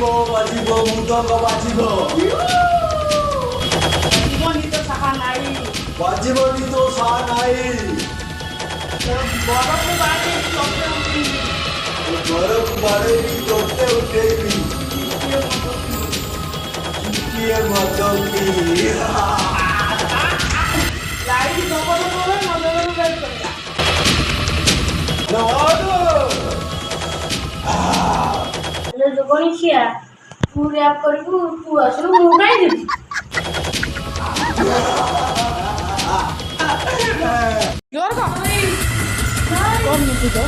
বাজিব মৃদঙ্গ বাজিব জীবনী তো সাহা নাই বাজিবনি তো সা নাই বরফ বাড়ি চলতে উঠি বরফ বাড়েনি চড়তে উঠেনি চুটিয়ে মতো কি লাইট দখল করে মজা করে বের করে એટલે લોકોની છે તું રેપ કર્યું તું અસલું મુકાઈ દીધું જોર કો કોમ નથી તો